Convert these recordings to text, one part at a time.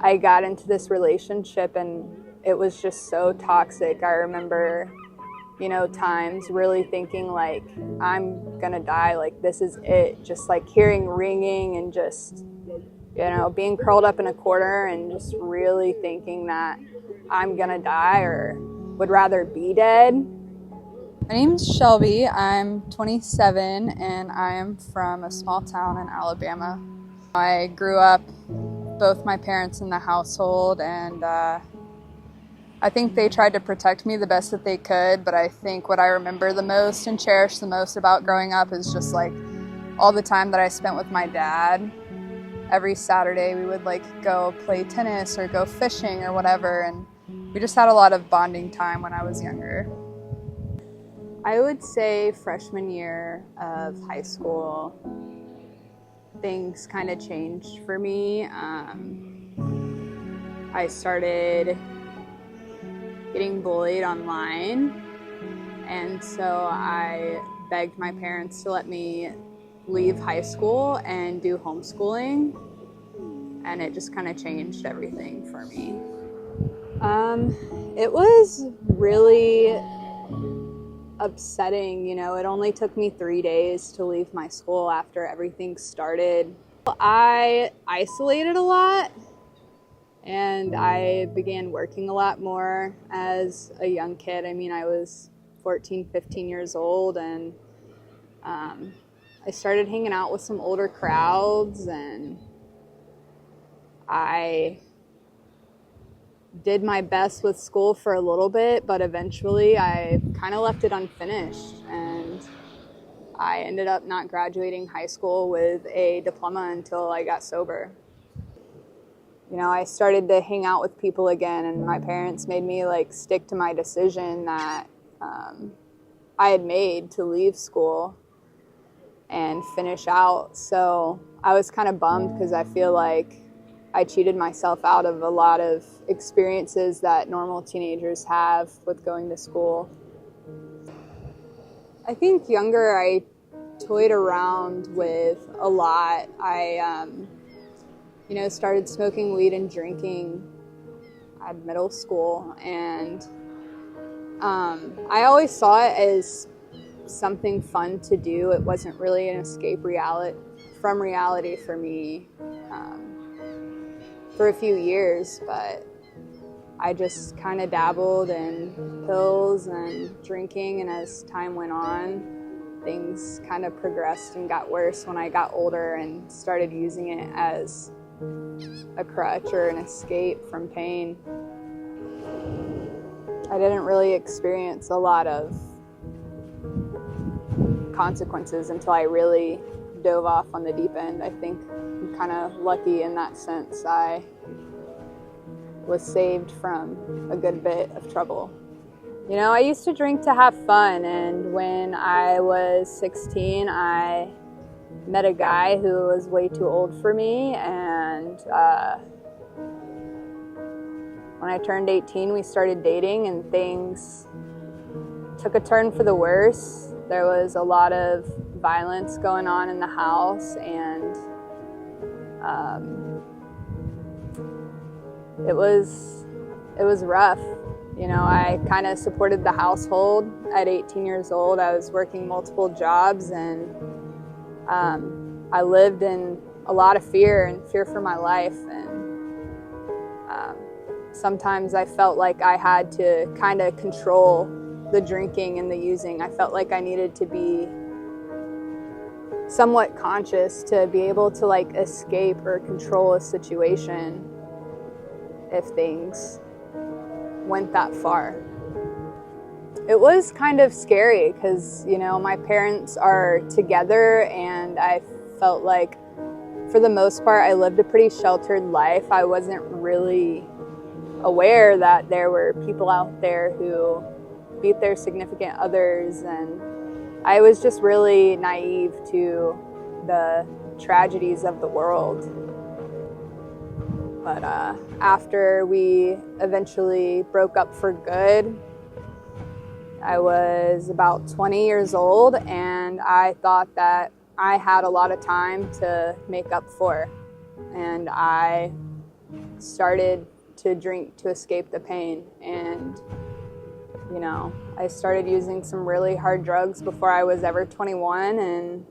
I got into this relationship and it was just so toxic. I remember, times really thinking like, I'm gonna die, like this is it. Just like hearing ringing and just, being curled up in a corner and just really thinking that I'm gonna die or would rather be dead. My name's Shelby. I'm 27 and I am from a small town in Alabama. I grew up both my parents in the household, and I think they tried to protect me the best that they could, but I think what I remember the most and cherish the most about growing up is just like all the time that I spent with my dad. Every Saturday we would like go play tennis or go fishing or whatever, and we just had a lot of bonding time when I was younger. I would say freshman year of high school, things kind of changed for me. I started getting bullied online, and so I begged my parents to let me leave high school and do homeschooling, and it just kind of changed everything for me. It was really upsetting, it only took me 3 days to leave my school after everything started. I isolated a lot and I began working a lot more as a young kid. I mean, I was 14, 15 years old, and I started hanging out with some older crowds, and I did my best with school for a little bit, but eventually I kind of left it unfinished, and I ended up not graduating high school with a diploma until I got sober. I started to hang out with people again, and my parents made me stick to my decision that I had made to leave school and finish out. So I was kind of bummed because I feel like I cheated myself out of a lot of experiences that normal teenagers have with going to school. I think younger I toyed around with a lot. I started smoking weed and drinking at middle school, and I always saw it as something fun to do. It wasn't really an escape from reality for me for a few years, but I just kind of dabbled in pills and drinking, and as time went on, things kind of progressed and got worse when I got older and started using it as a crutch or an escape from pain. I didn't really experience a lot of consequences until I really dove off on the deep end. I think I'm kind of lucky in that sense. I was saved from a good bit of trouble. I used to drink to have fun, and when I was 16, I met a guy who was way too old for me, and when I turned 18, we started dating, and things took a turn for the worse. There was a lot of violence going on in the house, and it was rough. I kind of supported the household at 18 years old. I was working multiple jobs, and I lived in a lot of fear for my life, and sometimes I felt like I had to kind of control the drinking and the using. I felt like I needed to be somewhat conscious to be able to escape or control a situation if things went that far. It was kind of scary because, my parents are together, and I felt like for the most part I lived a pretty sheltered life. I wasn't really aware that there were people out there who beat their significant others, and I was just really naive to the tragedies of the world. But after we eventually broke up for good, I was about 20 years old, and I thought that I had a lot of time to make up for. And I started to drink to escape the pain. And, you know, I started using some really hard drugs before I was ever 21, and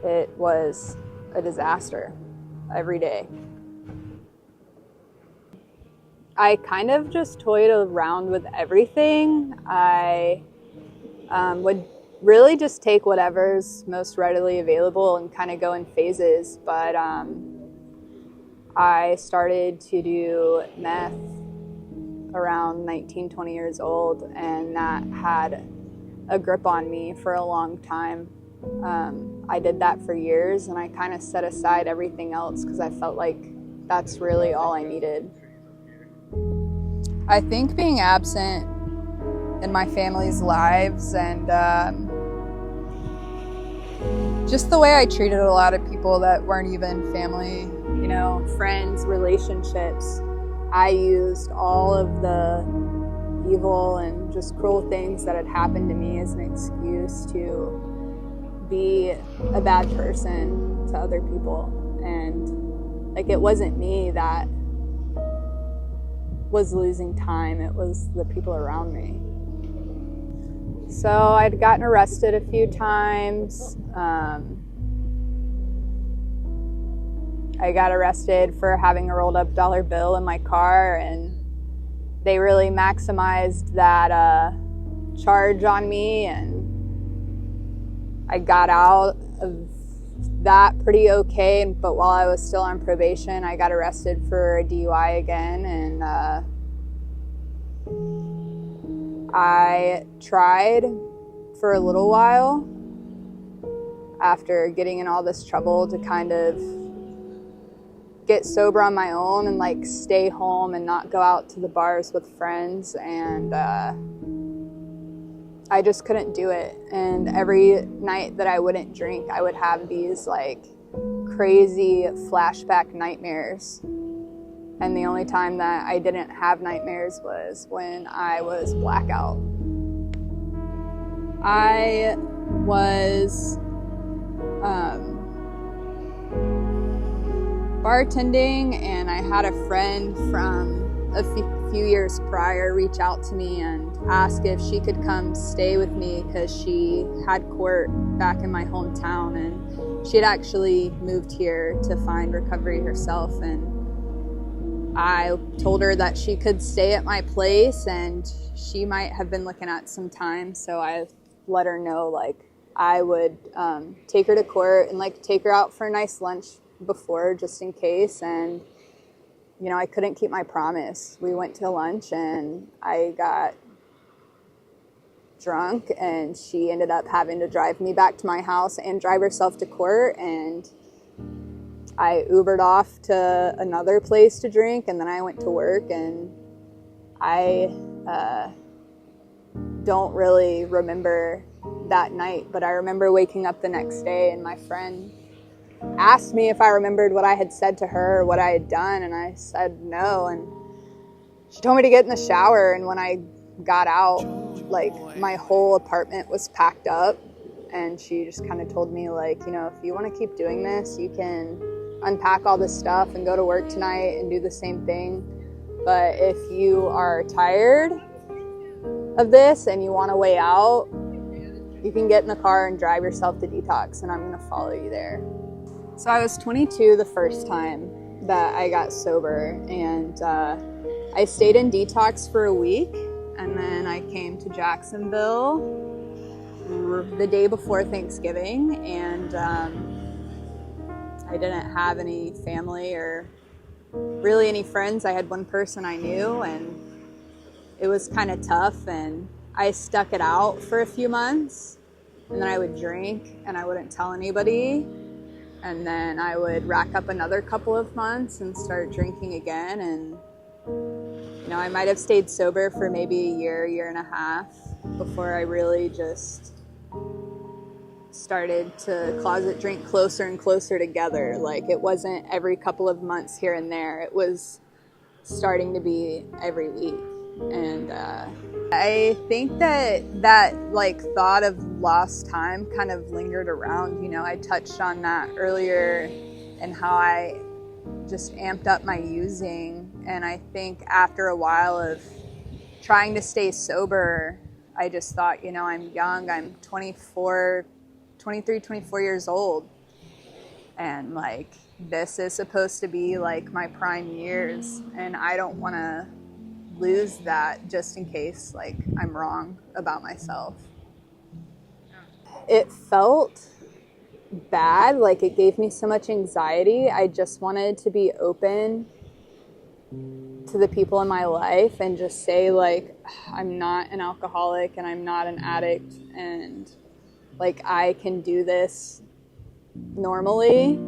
it was a disaster every day. I kind of just toyed around with everything. I would really just take whatever's most readily available and kind of go in phases. But I started to do meth around 19, 20 years old, and that had a grip on me for a long time. I did that for years, and I kind of set aside everything else because I felt like that's really all I needed. I think being absent in my family's lives and just the way I treated a lot of people that weren't even family, you know, friends, relationships. I used all of the evil and just cruel things that had happened to me as an excuse to be a bad person to other people. And like, it wasn't me that was losing time, it was the people around me. So I'd gotten arrested a few times. I got arrested for having a rolled up dollar bill in my car, and they really maximized that charge on me, and I got out of that pretty okay. But while I was still on probation, I got arrested for a DUI again, and I tried for a little while after getting in all this trouble to kind of get sober on my own and like stay home and not go out to the bars with friends, and I just couldn't do it. And every night that I wouldn't drink, I would have these like crazy flashback nightmares. And the only time that I didn't have nightmares was when I was blackout. I was bartending, and I had a friend from a few years prior reach out to me and ask if she could come stay with me because she had court back in my hometown, and she had actually moved here to find recovery herself. And I told her that she could stay at my place, and she might have been looking at some time, so I let her know like I would take her to court and like take her out for a nice lunch before, just in case. And you know, I couldn't keep my promise. We went to lunch, and I got drunk, and she ended up having to drive me back to my house and drive herself to court, and I Ubered off to another place to drink, and then I went to work. And I don't really remember that night, but I remember waking up the next day, and my friend asked me if I remembered what I had said to her or what I had done, and I said no. And she told me to get in the shower, and when I got out, like, my whole apartment was packed up, and she just kind of told me, like, you know, if you want to keep doing this, you can unpack all this stuff and go to work tonight and do the same thing, but if you are tired of this and you want a way out, you can get in the car and drive yourself to detox, and I'm going to follow you there. So I was 22 the first time that I got sober, and I stayed in detox for a week, and then I came to Jacksonville the day before Thanksgiving, and I didn't have any family or really any friends. I had one person I knew, and it was kind of tough, and I stuck it out for a few months, and then I would drink and I wouldn't tell anybody. And then I would rack up another couple of months and start drinking again. And, you know, I might have stayed sober for maybe a year and a half before I really just started to closet drink closer and closer together. Like, it wasn't every couple of months here and there. It was starting to be every week. And I think that like thought of lost time kind of lingered around. You know, I touched on that earlier, and how I just amped up my using. And I think after a while of trying to stay sober, I just thought, you know, I'm young, I'm 23, 24 years old. And like, this is supposed to be like my prime years. And I don't want to lose that just in case like I'm wrong about myself. It felt bad, like it gave me so much anxiety. I just wanted to be open to the people in my life and just say like, I'm not an alcoholic and I'm not an addict, and like I can do this normally.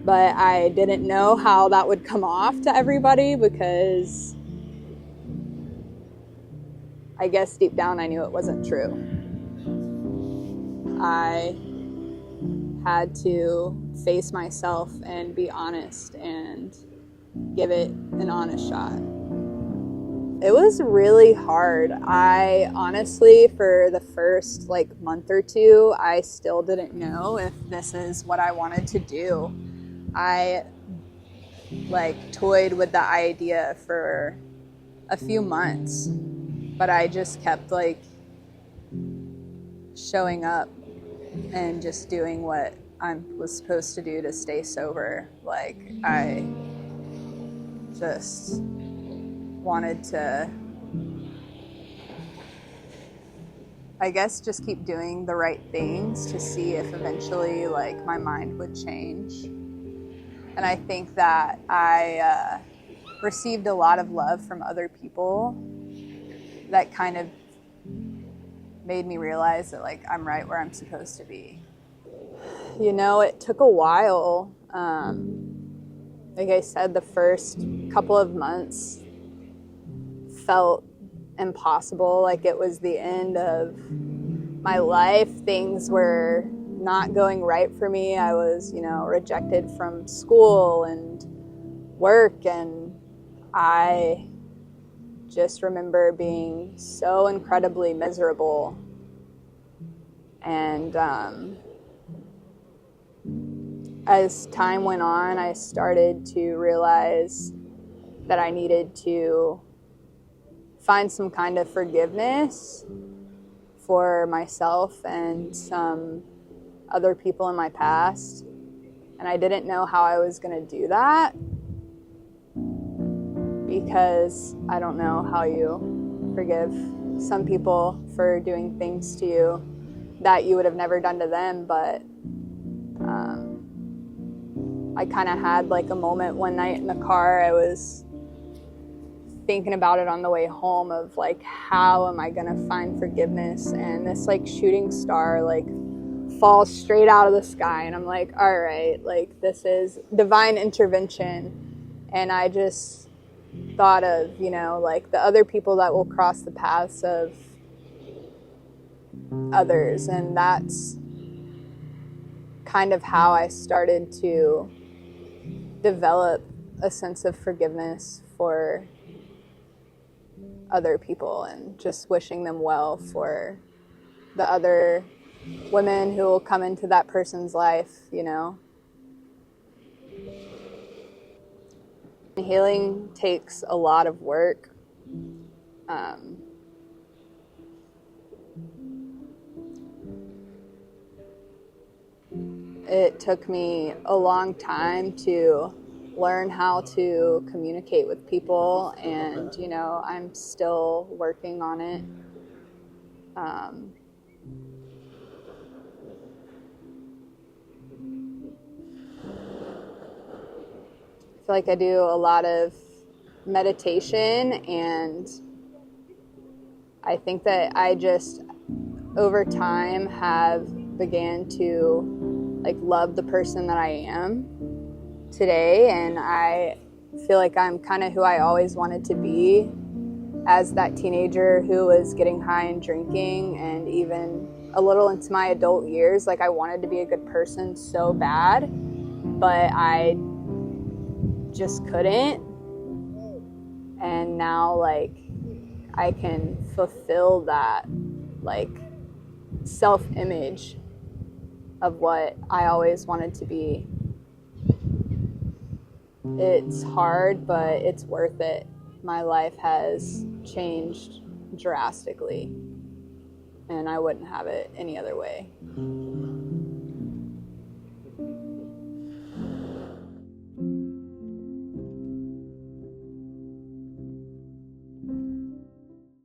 But I didn't know how that would come off to everybody, because I guess deep down I knew it wasn't true. I had to face myself and be honest and give it an honest shot. It was really hard. I honestly, for the first like month or two, I still didn't know if this is what I wanted to do. I like toyed with the idea for a few months, but I just kept like showing up and just doing what I was supposed to do to stay sober. Like, I just wanted to, I guess, just keep doing the right things to see if eventually like my mind would change. And I think that I received a lot of love from other people that kind of made me realize that like I'm right where I'm supposed to be. You know, it took a while. Like I said, the first couple of months felt impossible. Like it was the end of my life. Things were not going right for me. I was, you know, rejected from school and work, and I just remember being so incredibly miserable. And as time went on, I started to realize that I needed to find some kind of forgiveness for myself and some other people in my past. And I didn't know how I was going to do that, because I don't know how you forgive some people for doing things to you that you would have never done to them. But I kind of had like a moment one night in the car. I was thinking about it on the way home of like, how am I going to find forgiveness? And this like shooting star like falls straight out of the sky, and I'm like, all right, like this is divine intervention. And I just thought of, you know, like the other people that will cross the paths of others, and that's kind of how I started to develop a sense of forgiveness for other people and just wishing them well for the other women who will come into that person's life, you know. Healing takes a lot of work. It took me a long time to learn how to communicate with people, and, you know, I'm still working on it. I feel like I do a lot of meditation, and I think that I just over time have began to like love the person that I am today, and I feel like I'm kind of who I always wanted to be as that teenager who was getting high and drinking, and even a little into my adult years. Like, I wanted to be a good person so bad, but I just couldn't. And now, like, I can fulfill that, like, self-image of what I always wanted to be. It's hard, but it's worth it. My life has changed drastically, and I wouldn't have it any other way.